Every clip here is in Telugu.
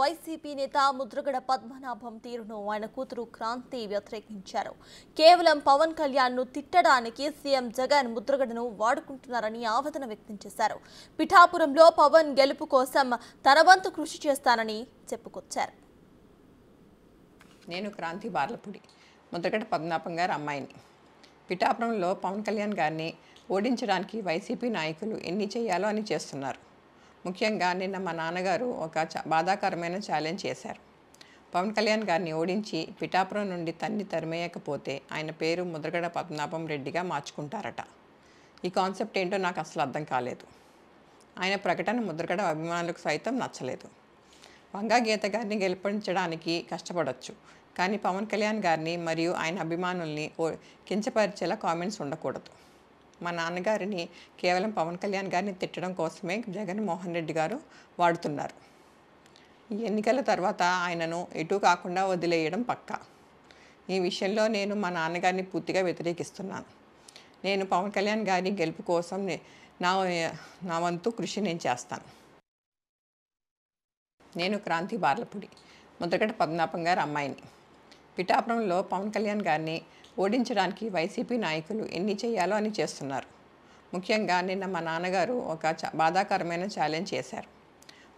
వైసీపీ నేత ముద్రగడ పద్మనాభం తీరును ఆయన కూతురు క్రాంతి వ్యతిరేకించారు. కేవలం పవన్ కళ్యాణ్ ను తిట్టడానికి సీఎం జగన్ ముద్రగడను వాడుకుంటున్నారని ఆవేదన వ్యక్తం చేశారు. పిఠాపురంలో పవన్ గెలుపు కోసం తన వంతు కృషి చేస్తానని చెప్పుకొచ్చారు. నేను క్రాంతి బార్లపూడి ముద్రగడ పద్మనాభం గారి అమ్మాయిని. పిఠాపురంలో పవన్ కళ్యాణ్ గారిని ఓడించడానికి వైసీపీ నాయకులు ఎన్ని చేయాలో అని చేస్తున్నారు. ముఖ్యంగా నిన్న మా నాన్నగారు ఒక బాధాకరమైన ఛాలెంజ్ చేశారు. పవన్ కళ్యాణ్ గారిని ఓడించి పిఠాపురం నుండి తరిమేయకపోతే ఆయన పేరు ముద్రగడ పద్మనాభం రెడ్డిగా మార్చుకుంటారట. ఈ కాన్సెప్ట్ ఏంటో నాకు అసలు అర్థం కాలేదు. ఆయన ప్రకటన ముద్రగడ అభిమానులకు సైతం నచ్చలేదు. వంగా గీత గారిని గెలిపించడానికి కష్టపడవచ్చు, కానీ పవన్ కళ్యాణ్ గారిని మరియు ఆయన అభిమానుల్ని కించపరిచేలా కామెంట్స్ ఉండకూడదు. మా నాన్నగారిని కేవలం పవన్ కళ్యాణ్ గారిని తిట్టడం కోసమే జగన్మోహన్ రెడ్డి గారు వాడుతున్నారు. ఈ ఎన్నికల తర్వాత ఆయనను ఎటు కాకుండా వదిలేయడం పక్కా. ఈ విషయంలో నేను మా నాన్నగారిని పూర్తిగా వ్యతిరేకిస్తున్నాను. నేను పవన్ కళ్యాణ్ గారి గెలుపు కోసం నా వంతు కృషి నేను చేస్తాను. నేను క్రాంతి బార్లపూడి ముద్రగడ పద్మనాభం గారి అమ్మాయిని. పిఠాపురంలో పవన్ కళ్యాణ్ గారిని ఓడించడానికి వైసీపీ నాయకులు ఎన్ని చేయాలో అని చేస్తున్నారు. ముఖ్యంగా నిన్న మా నాన్నగారు ఒక బాధాకరమైన ఛాలెంజ్ చేశారు.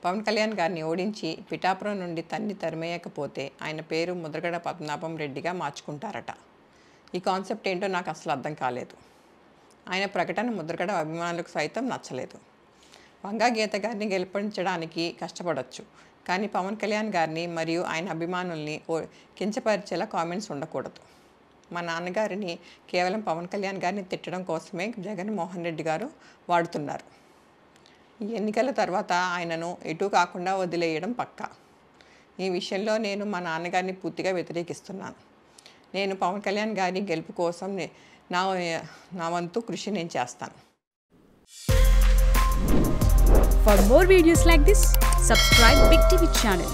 పవన్ కళ్యాణ్ గారిని ఓడించి పిఠాపురం నుండి తరిమేయకపోతే ఆయన పేరు ముద్రగడ పద్మనాభం రెడ్డిగా మార్చుకుంటారట. ఈ కాన్సెప్ట్ ఏంటో నాకు అసలు అర్థం కాలేదు. ఆయన ప్రకటన ముద్రగడ అభిమానులకు సైతం నచ్చలేదు. వంగా గీత గారిని గెలిపించడానికి కష్టపడవచ్చు, కానీ పవన్ కళ్యాణ్ గారిని మరియు ఆయన అభిమానుల్ని కించపరిచేలా కామెంట్స్ ఉండకూడదు. మా నాన్నగారిని కేవలం పవన్ కళ్యాణ్ గారిని తిట్టడం కోసమే జగన్మోహన్ రెడ్డి గారు వాడుతున్నారు. ఈ ఎన్నికల తర్వాత ఆయనను ఎటు కాకుండా వదిలేయడం పక్కా. ఈ విషయంలో నేను మా నాన్నగారిని పూర్తిగా వ్యతిరేకిస్తున్నాను. నేను పవన్ కళ్యాణ్ గారి గెలుపు కోసం నా వంతు కృషి నేను చేస్తాను. For more videos like this, subscribe Big TV channel.